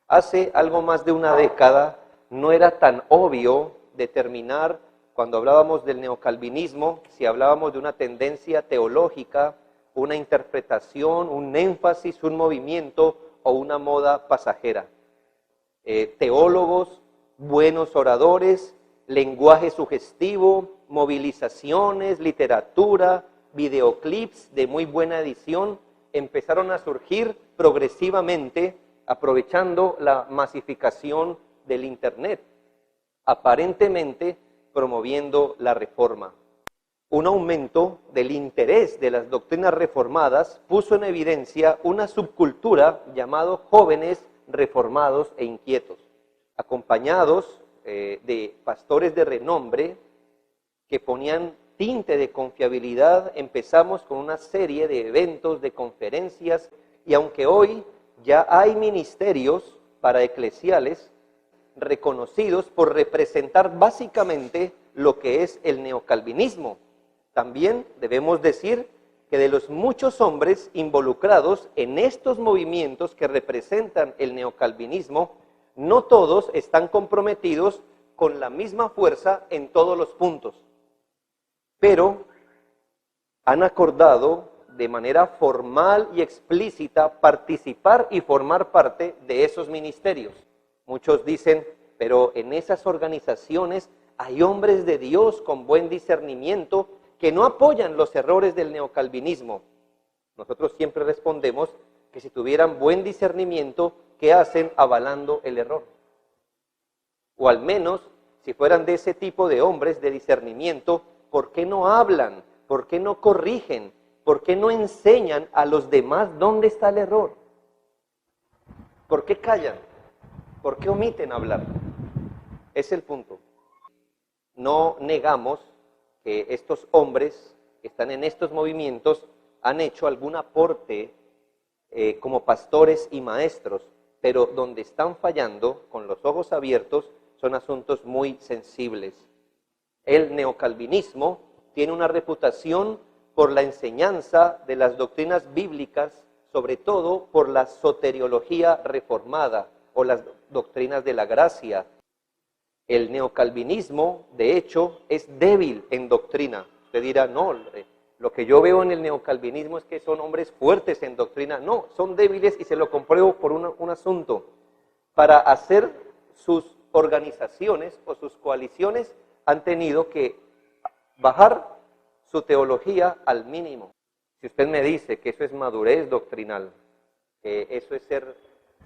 Hace algo más de una década no era tan obvio determinar, cuando hablábamos del neocalvinismo, si hablábamos de una tendencia teológica, una interpretación, un énfasis, un movimiento o una moda pasajera. Teólogos, buenos oradores, lenguaje sugestivo, movilizaciones, literatura, videoclips de muy buena edición, empezaron a surgir progresivamente aprovechando la masificación del Internet, aparentemente promoviendo la reforma. Un aumento del interés de las doctrinas reformadas puso en evidencia una subcultura llamado jóvenes reformados e inquietos, acompañados de pastores de renombre que ponían tinte de confiabilidad. Empezamos con una serie de eventos, de conferencias, y aunque hoy ya hay ministerios paraeclesiales reconocidos por representar básicamente lo que es el neocalvinismo, también debemos decir que de los muchos hombres involucrados en estos movimientos que representan el neocalvinismo, no todos están comprometidos con la misma fuerza en todos los puntos, pero han acordado de manera formal y explícita participar y formar parte de esos ministerios. Muchos dicen, pero en esas organizaciones hay hombres de Dios con buen discernimiento que no apoyan los errores del neocalvinismo. Nosotros siempre respondemos que si tuvieran buen discernimiento, ¿qué hacen avalando el error? O al menos, si fueran de ese tipo de hombres de discernimiento, ¿por qué no hablan? ¿Por qué no corrigen? ¿Por qué no enseñan a los demás dónde está el error? ¿Por qué callan? ¿Por qué omiten hablar? Es el punto. No negamos que estos hombres que están en estos movimientos han hecho algún aporte como pastores y maestros, pero donde están fallando con los ojos abiertos son asuntos muy sensibles. El neocalvinismo tiene una reputación por la enseñanza de las doctrinas bíblicas, sobre todo por la soteriología reformada o las doctrinas de la gracia. El neocalvinismo, de hecho, es débil en doctrina. Usted dirá, no, lo que yo veo en el neocalvinismo es que son hombres fuertes en doctrina. No, son débiles y se lo compruebo por un asunto. Para hacer sus organizaciones o sus coaliciones han tenido que bajar su teología al mínimo. Si usted me dice que eso es madurez doctrinal, que eso es ser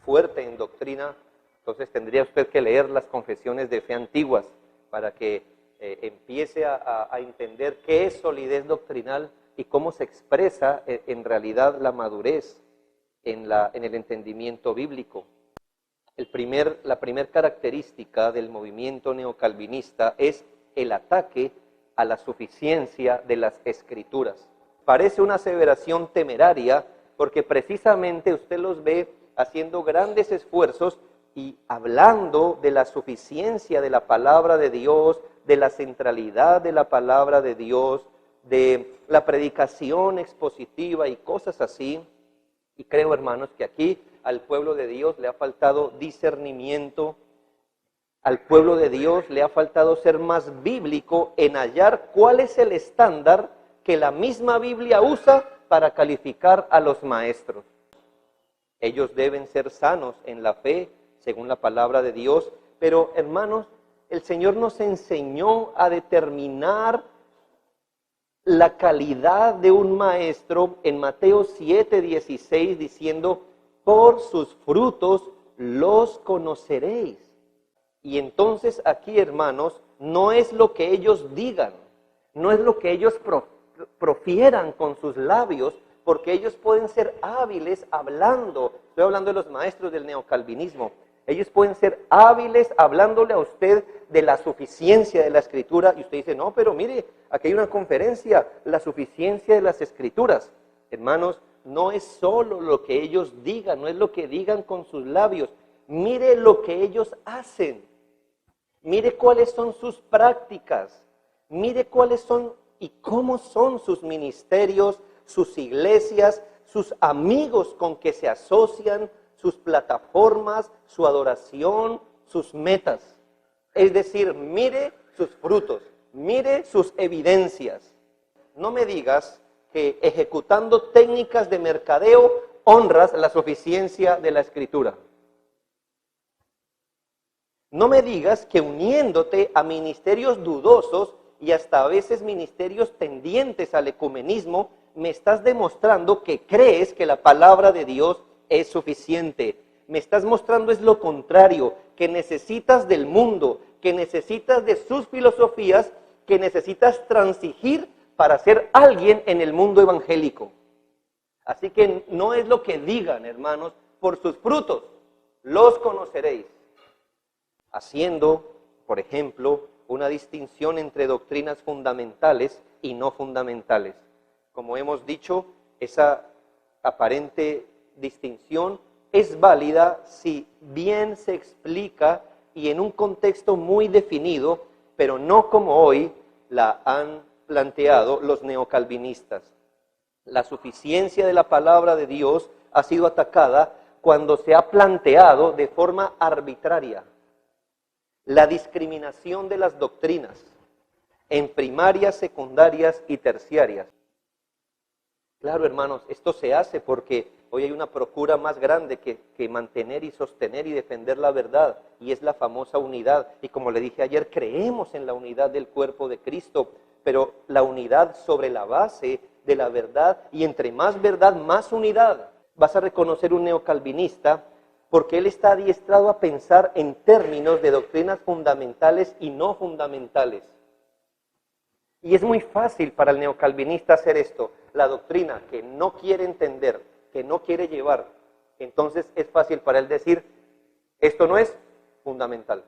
fuerte en doctrina, entonces tendría usted que leer las confesiones de fe antiguas para que empiece a entender qué es solidez doctrinal y cómo se expresa en realidad la madurez en el entendimiento bíblico. La primer característica del movimiento neocalvinista es el ataque a la suficiencia de las Escrituras. Parece una aseveración temeraria porque precisamente usted los ve haciendo grandes esfuerzos y hablando de la suficiencia de la palabra de Dios, de la centralidad de la palabra de Dios, de la predicación expositiva y cosas así. Y creo, hermanos, que aquí al pueblo de Dios le ha faltado discernimiento, al pueblo de Dios le ha faltado ser más bíblico en hallar cuál es el estándar que la misma Biblia usa para calificar a los maestros. Ellos deben ser sanos en la fe, según la palabra de Dios, pero hermanos, el Señor nos enseñó a determinar la calidad de un maestro en Mateo 7:16, diciendo, por sus frutos los conoceréis. Y entonces aquí, hermanos, no es lo que ellos digan, no es lo que ellos profieran con sus labios, porque ellos pueden ser hábiles hablando. Estoy hablando de los maestros del neocalvinismo. Ellos pueden ser hábiles hablándole a usted de la suficiencia de la Escritura. Y usted dice, no, pero mire, aquí hay una conferencia, la suficiencia de las Escrituras. Hermanos, no es solo lo que ellos digan, no es lo que digan con sus labios. Mire lo que ellos hacen. Mire cuáles son sus prácticas. Mire cuáles son y cómo son sus ministerios, sus iglesias, sus amigos con que se asocian, sus plataformas, su adoración, sus metas. Es decir, mire sus frutos, mire sus evidencias. No me digas que ejecutando técnicas de mercadeo honras la suficiencia de la Escritura. No me digas que uniéndote a ministerios dudosos y hasta a veces ministerios tendientes al ecumenismo, me estás demostrando que crees que la palabra de Dios es suficiente. Me estás mostrando es lo contrario, que necesitas del mundo, que necesitas de sus filosofías, que necesitas transigir para ser alguien en el mundo evangélico. Así que no es lo que digan, hermanos, por sus frutos los conoceréis. Haciendo, por ejemplo, una distinción entre doctrinas fundamentales y no fundamentales. Como hemos dicho, esa aparente distinción es válida si bien se explica y en un contexto muy definido, pero no como hoy la han planteado los neocalvinistas. La suficiencia de la palabra de Dios ha sido atacada cuando se ha planteado de forma arbitraria. La discriminación de las doctrinas en primarias, secundarias y terciarias. Claro, hermanos, esto se hace porque hoy hay una procura más grande que mantener y sostener y defender la verdad, y es la famosa unidad. Y como le dije ayer, creemos en la unidad del cuerpo de Cristo, pero la unidad sobre la base de la verdad, y entre más verdad, más unidad. Vas a reconocer un neocalvinista porque él está adiestrado a pensar en términos de doctrinas fundamentales y no fundamentales. Y es muy fácil para el neocalvinista hacer esto. La doctrina que no quiere entender, que no quiere llevar, entonces es fácil para él decir, esto no es fundamental.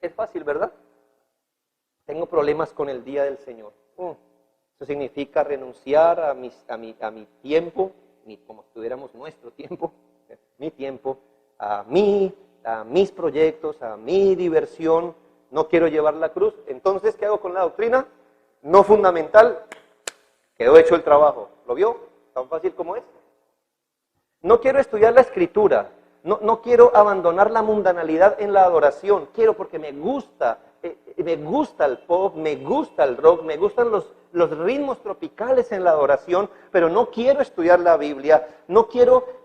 Es fácil, ¿verdad? Tengo problemas con el día del Señor. Eso significa renunciar a mi tiempo, como si tuviéramos nuestro tiempo, mi tiempo, a mis proyectos, a mi diversión. No quiero llevar la cruz. Entonces, ¿qué hago con la doctrina? No fundamental. Quedó hecho el trabajo. ¿Lo vio? Tan fácil como es. No quiero estudiar la Escritura. No quiero abandonar la mundanalidad en la adoración. Quiero porque me gusta el pop, me gusta el rock, me gustan los ritmos tropicales en la adoración, pero no quiero estudiar la Biblia, no quiero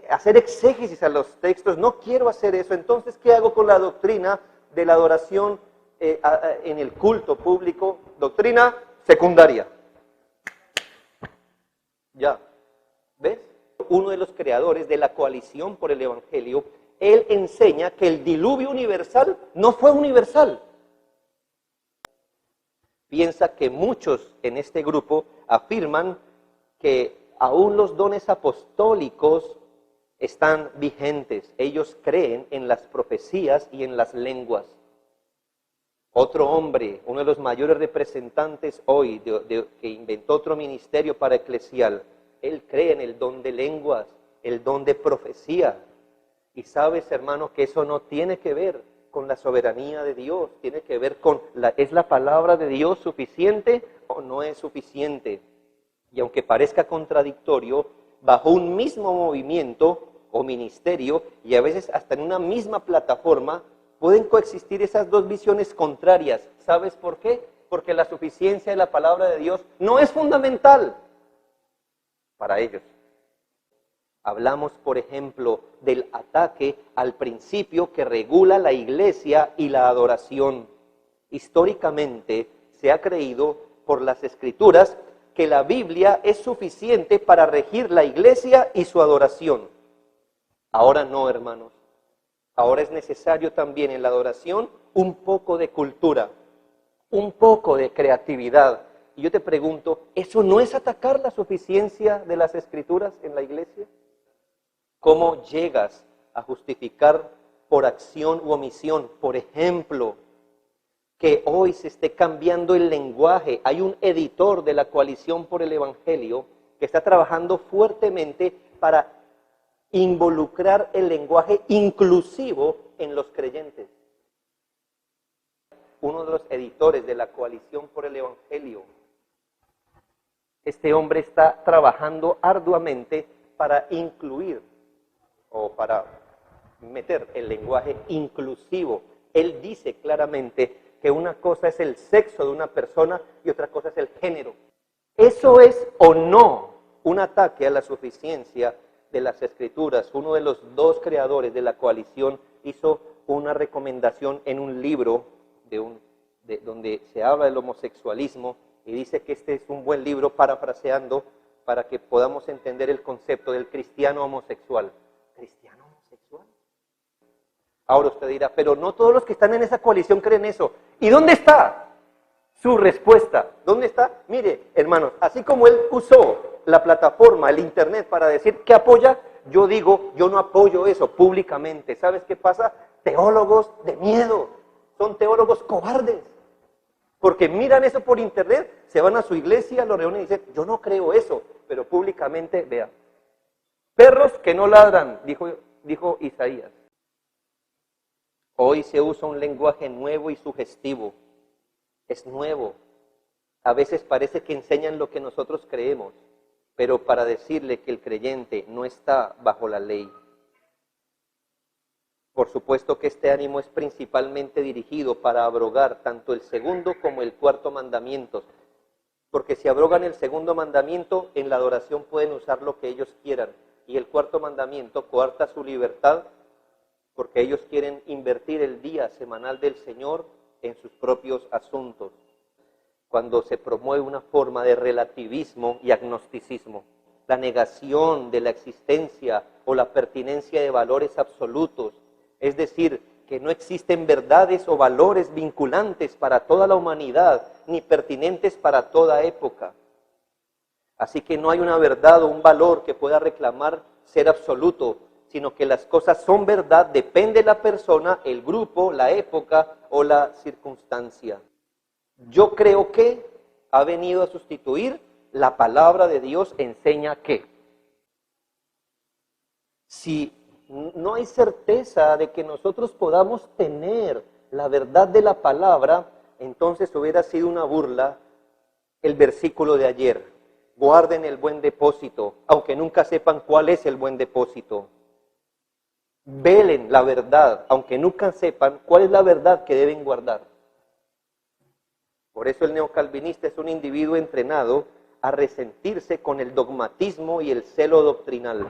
hacer exégesis a los textos, no quiero hacer eso. Entonces, ¿qué hago con la doctrina de la adoración en el culto público? Doctrina secundaria. Ya, ¿ves? Uno de los creadores de la coalición por el Evangelio, él enseña que el diluvio universal no fue universal. Piensa que muchos en este grupo afirman que aún los dones apostólicos están vigentes. Ellos creen en las profecías y en las lenguas. Otro hombre, uno de los mayores representantes hoy, que inventó otro ministerio para eclesial, él cree en el don de lenguas, el don de profecía. Y sabes, hermano, que eso no tiene que ver con la soberanía de Dios, tiene que ver con, ¿es la palabra de Dios suficiente o no es suficiente? Y aunque parezca contradictorio, bajo un mismo movimiento o ministerio, y a veces hasta en una misma plataforma, pueden coexistir esas dos visiones contrarias. ¿Sabes por qué? Porque la suficiencia de la palabra de Dios no es fundamental para ellos. Hablamos, por ejemplo, del ataque al principio que regula la iglesia y la adoración. Históricamente se ha creído por las Escrituras que la Biblia es suficiente para regir la iglesia y su adoración. Ahora no, hermanos. Ahora es necesario también en la adoración un poco de cultura, un poco de creatividad. Y yo te pregunto, ¿eso no es atacar la suficiencia de las Escrituras en la iglesia? ¿Cómo llegas a justificar por acción u omisión, por ejemplo, que hoy se esté cambiando el lenguaje? Hay un editor de la Coalición por el Evangelio que está trabajando fuertemente para involucrar el lenguaje inclusivo en los creyentes. Uno de los editores de la Coalición por el Evangelio, este hombre está trabajando arduamente para incluir o para meter el lenguaje inclusivo. Él dice claramente que una cosa es el sexo de una persona y otra cosa es el género. ¿Eso es o no un ataque a la suficiencia de las Escrituras? Uno de los dos creadores de la coalición hizo una recomendación en un libro donde se habla del homosexualismo y dice que este es un buen libro, parafraseando, para que podamos entender el concepto del cristiano homosexual. ¿Cristiano homosexual? Ahora usted dirá, pero no todos los que están en esa coalición creen eso. ¿Y dónde está su respuesta? ¿Dónde está? Mire, hermanos, así como él usó la plataforma, el internet, para decir que apoya, yo digo, yo no apoyo eso públicamente. ¿Sabes qué pasa? Teólogos de miedo, son teólogos cobardes. Porque miran eso por internet, se van a su iglesia, lo reúnen y dicen, yo no creo eso, pero públicamente, vean. Perros que no ladran, dijo Isaías. Hoy se usa un lenguaje nuevo y sugestivo. Es nuevo. A veces parece que enseñan lo que nosotros creemos, pero para decirle que el creyente no está bajo la ley. Por supuesto que este ánimo es principalmente dirigido para abrogar tanto el segundo como el cuarto mandamientos, porque si abrogan el segundo mandamiento, en la adoración pueden usar lo que ellos quieran, y el cuarto mandamiento coarta su libertad, porque ellos quieren invertir el día semanal del Señor en sus propios asuntos, cuando se promueve una forma de relativismo y agnosticismo, la negación de la existencia o la pertinencia de valores absolutos, es decir, que no existen verdades o valores vinculantes para toda la humanidad, ni pertinentes para toda época. Así que no hay una verdad o un valor que pueda reclamar ser absoluto, sino que las cosas son verdad, depende de la persona, el grupo, la época o la circunstancia. Yo creo que ha venido a sustituir la palabra de Dios, enseña que. Si no hay certeza de que nosotros podamos tener la verdad de la palabra, entonces hubiera sido una burla el versículo de ayer. Guarden el buen depósito, aunque nunca sepan cuál es el buen depósito. Velen la verdad, aunque nunca sepan cuál es la verdad que deben guardar. Por eso el neocalvinista es un individuo entrenado a resentirse con el dogmatismo y el celo doctrinal.